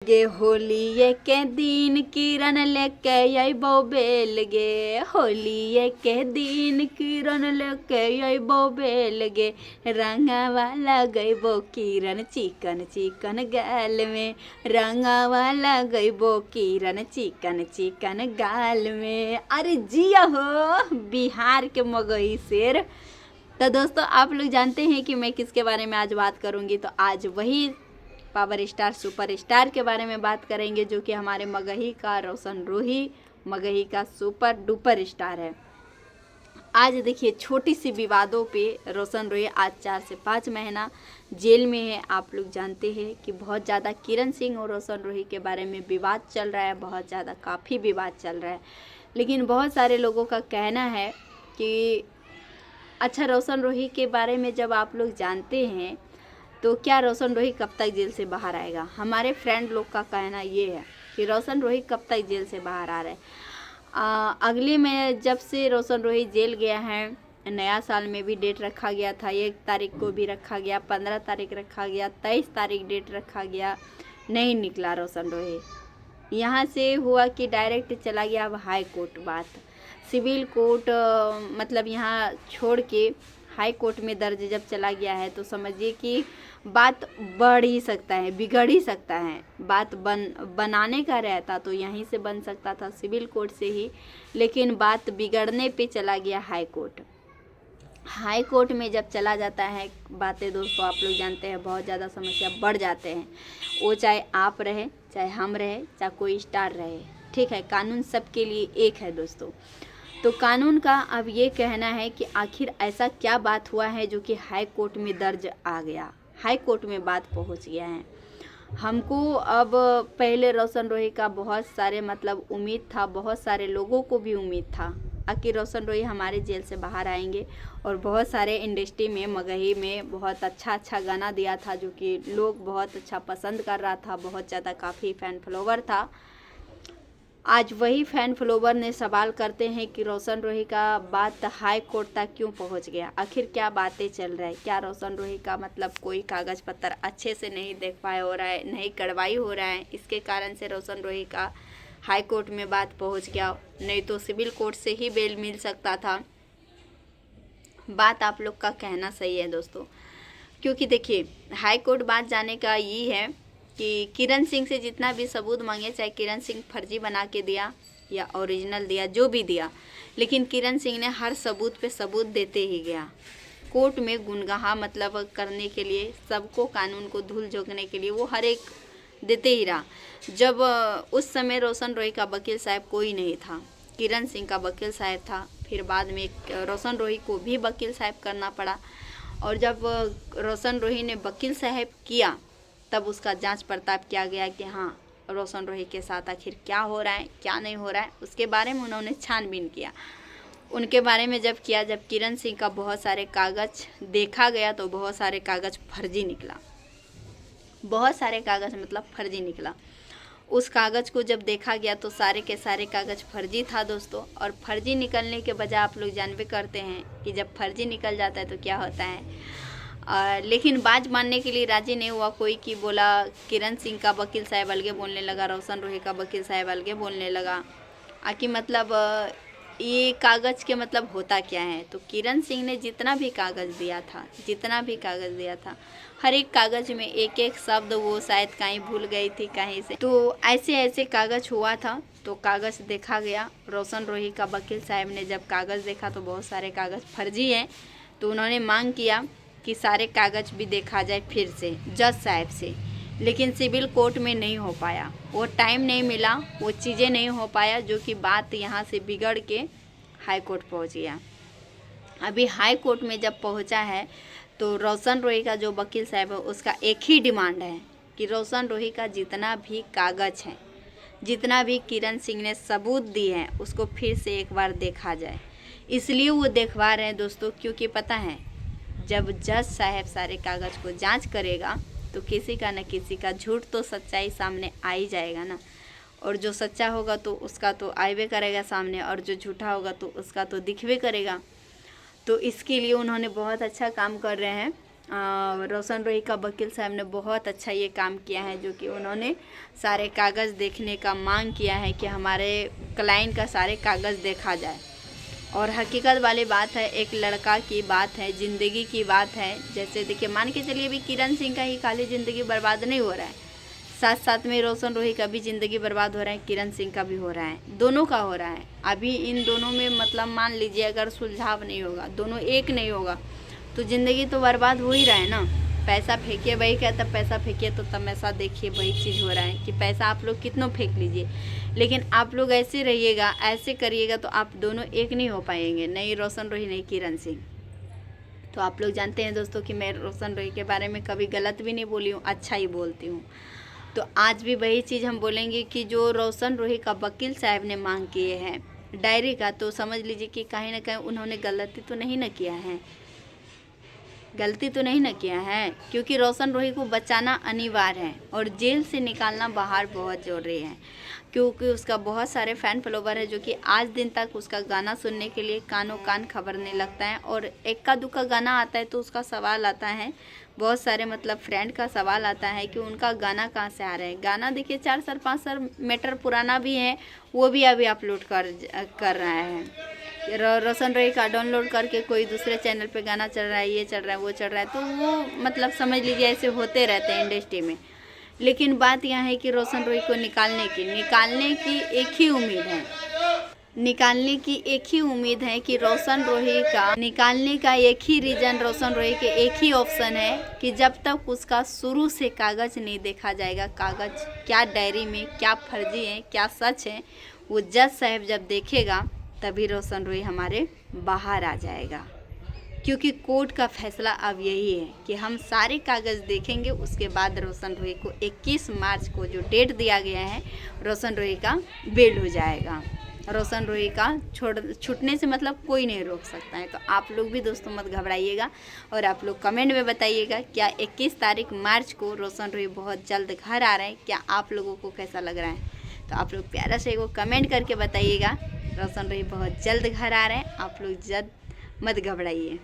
गे होलिये के दिन किरण लेके अइबो बेल गे, होलिये के दिन किरण लेके अइबो बेल गे, रंगावा लगइबो किरण चिकन चिकन गाल में, रंगावा लगइबो किरण चिकन चिकन गाल में। अरे जिया हो बिहार के मगही शेर। तो दोस्तों आप लोग जानते हैं कि मैं किसके बारे में आज बात करूंगी, तो आज वही पावर स्टार सुपर स्टार के बारे में बात करेंगे जो कि हमारे मगही का रोशन रोही, मगही का सुपर डुपर स्टार है। आज देखिए छोटी सी विवादों पे रोशन रोही आज 4 से 5 महीना जेल में है। आप लोग जानते हैं कि बहुत ज़्यादा किरण सिंह और रोशन रोही के बारे में विवाद चल रहा है, बहुत ज़्यादा काफ़ी विवाद चल रहा है। लेकिन बहुत सारे लोगों का कहना है कि अच्छा रोशन रोही के बारे में जब आप लोग जानते हैं तो क्या रोशन रोही कब तक जेल से बाहर आएगा। हमारे फ्रेंड लोग का कहना ये है कि रोशन रोही कब तक जेल से बाहर आ रहे हैं। अगले में जब से रोशन रोही जेल गया है, नया साल में भी डेट रखा गया था, 1 तारीख को भी रखा गया, 15 तारीख रखा गया, 23 तारीख डेट रखा गया, नहीं निकला रोशन रोही। यहाँ से हुआ कि डायरेक्ट चला गया अब हाई कोर्ट। बात सिविल कोर्ट मतलब यहाँ छोड़ के हाई कोर्ट में दर्ज जब चला गया है तो समझिए कि बात बढ़ ही सकता है, बिगड़ ही सकता है। बात बनाने का रहता तो यहीं से बन सकता था, सिविल कोर्ट से ही, लेकिन बात बिगड़ने पे चला गया हाई कोर्ट। हाई कोर्ट में जब चला जाता है बातें दोस्तों आप लोग जानते हैं बहुत ज़्यादा समस्या बढ़ जाते हैं। वो चाहे आप रहे, चाहे हम रहे, चाहे कोई स्टार रहे, ठीक है, कानून सबके लिए एक है दोस्तों। तो कानून का अब ये कहना है कि आखिर ऐसा क्या बात हुआ है जो कि हाई कोर्ट में दर्ज आ गया, हाई कोर्ट में बात पहुंच गया है। हमको अब पहले रोशन रोही का बहुत सारे मतलब उम्मीद था, बहुत सारे लोगों को भी उम्मीद था आखिर रोशन रोही हमारे जेल से बाहर आएंगे, और बहुत सारे इंडस्ट्री में मगही में बहुत अच्छा गाना दिया था जो कि लोग बहुत अच्छा पसंद कर रहा था, बहुत ज़्यादा काफ़ी फ़ैन फॉलोवर था। आज वही फ़ैन फॉलोवर ने सवाल करते हैं कि रोशन रोही का बात हाई कोर्ट तक क्यों पहुंच गया, आखिर क्या बातें चल रहा है, क्या रोशन रोही का मतलब कोई कागज़ पत्तर अच्छे से नहीं देख पाए हो रहा है, नहीं कार्रवाई हो रहा है, इसके कारण से रोशन रोही का हाई कोर्ट में बात पहुंच गया, नहीं तो सिविल कोर्ट से ही बेल मिल सकता था। बात आप लोग का कहना सही है दोस्तों, क्योंकि देखिए हाई कोर्ट बात जाने का ये है कि किरण सिंह से जितना भी सबूत मांगे, चाहे किरण सिंह फर्जी बना के दिया या ओरिजिनल दिया, जो भी दिया, लेकिन किरण सिंह ने हर सबूत पे सबूत देते ही गया। कोर्ट में गुनगाहा मतलब करने के लिए, सबको कानून को धूल झोंकने के लिए वो हर एक देते ही रहा। जब उस समय रोशन रोही का वकील साहब कोई नहीं था, किरण सिंह का वकील साहब था, फिर बाद में रोशन रोही को भी वकील साहब करना पड़ा, और जब रोशन रोही ने वकील साहब किया तब उसका जांच पड़ताल किया गया कि हाँ रोशन रोही के साथ आखिर क्या हो रहा है, क्या नहीं हो रहा है, उसके बारे में उन्होंने छानबीन किया। उनके बारे में जब किया, जब किरण सिंह का बहुत सारे कागज़ देखा गया तो बहुत सारे कागज़ फर्जी निकला, बहुत सारे कागज़ मतलब फर्जी निकला। उस कागज़ को जब देखा गया तो सारे के सारे कागज़ फर्जी था दोस्तों। और फर्जी निकलने के बजाय आप लोग जानबे करते हैं कि जब फर्जी निकल जाता है तो क्या होता है। लेकिन बात मानने के लिए राजी नहीं हुआ कोई, कि बोला किरण सिंह का वकील साहब अलगे बोलने लगा, रोशन रोही का वकील साहब अलगे बोलने लगा। आकि मतलब ये कागज़ के मतलब होता क्या है। तो किरण सिंह ने जितना भी कागज़ दिया था, हर एक कागज़ में एक एक शब्द वो शायद कहीं भूल गई थी कहीं से, तो ऐसे कागज़ हुआ था। तो कागज़ देखा गया, रोशन रोही का वकील साहब ने जब कागज़ देखा तो बहुत सारे कागज़ फर्जी हैं, तो उन्होंने मांग किया कि सारे कागज़ भी देखा जाए फिर से जज साहब से। लेकिन सिविल कोर्ट में नहीं हो पाया, वो टाइम नहीं मिला, वो चीज़ें नहीं हो पाया, जो कि बात यहाँ से बिगड़ के हाई कोर्ट पहुँच गया। अभी हाई कोर्ट में जब पहुँचा है तो रोशन रोही का जो वकील साहब है उसका एक ही डिमांड है कि रोशन रोही का जितना भी कागज़ है, जितना भी किरण सिंह ने सबूत दिए हैं, उसको फिर से एक बार देखा जाए। इसलिए वो देखवा रहे हैं दोस्तों, क्योंकि पता है जब जज साहब सारे कागज़ को जांच करेगा तो किसी का न किसी का झूठ तो सच्चाई सामने आ ही जाएगा ना, और जो सच्चा होगा तो उसका तो आएबे करेगा सामने, और जो झूठा होगा तो उसका तो दिखबे करेगा। तो इसके लिए उन्होंने बहुत अच्छा काम कर रहे हैं रोशन रोही का वकील साहब ने बहुत अच्छा ये काम किया है, जो कि उन्होंने सारे कागज़ देखने का मांग किया है कि हमारे क्लाइंट का सारे कागज़ देखा जाए। और हकीकत वाली बात है, एक लड़का की बात है, ज़िंदगी की बात है। जैसे देखिए, मान के चलिए भी किरण सिंह का ही खाली ज़िंदगी बर्बाद नहीं हो रहा है, साथ साथ में रोशन रोही का भी ज़िंदगी बर्बाद हो रहा है, किरण सिंह का भी हो रहा है, दोनों का हो रहा है। अभी इन दोनों में मतलब मान लीजिए अगर सुलझाव नहीं होगा, दोनों एक नहीं होगा, तो ज़िंदगी तो बर्बाद हो ही रहा है ना। पैसा फेंकिए, वही कहता पैसा फेंकिए तो तमाशा देखिए, वही चीज़ हो रहा है कि पैसा आप लोग कितना फेंक लीजिए, लेकिन आप लोग ऐसे रहिएगा, ऐसे करिएगा तो आप दोनों एक नहीं हो पाएंगे, नहीं रोशन रोही नहीं किरण सिंह। तो आप लोग जानते हैं दोस्तों कि मैं रोशन रोही के बारे में कभी गलत भी नहीं बोली हूँ, अच्छा ही बोलती हूँ। तो आज भी वही चीज़ हम बोलेंगे कि जो रोशन रोही का वकील साहब ने मांग किए हैं डायरी का, तो समझ लीजिए कि कहीं ना कहीं उन्होंने गलती तो नहीं न किया है, गलती तो नहीं न किया है, क्योंकि रोशन रोही को बचाना अनिवार्य है और जेल से निकालना बाहर बहुत ज़रूरी है, क्योंकि उसका बहुत सारे फ़ैन फॉलोवर है जो कि आज दिन तक उसका गाना सुनने के लिए कानों कान खबरने लगता है। और इक्का दुक्का गाना आता है तो उसका सवाल आता है, बहुत सारे मतलब फ्रेंड का सवाल आता है कि उनका गाना कहाँ से आ रहा है। गाना देखिए 4 साल 5 साल मीटर पुराना भी है, वो भी अभी अपलोड कर रहा है। रोशन रोही का डाउनलोड करके कोई दूसरे चैनल पे गाना चल रहा है, ये चल रहा है, वो चल रहा है, तो वो मतलब समझ लीजिए ऐसे होते रहते हैं इंडस्ट्री में। लेकिन बात यह है कि रोशन रोही को निकालने की एक ही उम्मीद है, निकालने की एक ही उम्मीद है कि रोशन रोही का निकालने का एक ही रीज़न, रोशन रोही के एक ही ऑप्शन है कि जब तक उसका शुरू से कागज़ नहीं देखा जाएगा, कागज़ क्या डायरी में क्या फर्जी है क्या सच है, वो जज साहब जब देखेगा तभी रोशन रोही हमारे बाहर आ जाएगा। क्योंकि कोर्ट का फैसला अब यही है कि हम सारे कागज़ देखेंगे, उसके बाद रोशन रोही को 21 मार्च को जो डेट दिया गया है, रोशन रोही का बेल हो जाएगा। रोशन रोही का छूटने से मतलब कोई नहीं रोक सकता है। तो आप लोग भी दोस्तों मत घबराइएगा और आप लोग कमेंट में बताइएगा क्या 21 तारीख मार्च को रोशन रोही बहुत जल्द घर आ रहे हैं, क्या आप लोगों को कैसा लग रहा है। तो आप लोग प्यारा से वो कमेंट करके बताइएगा रोशन रोही बहुत जल्द घर आ रहे हैं। आप लोग जल्द मत घबराइए।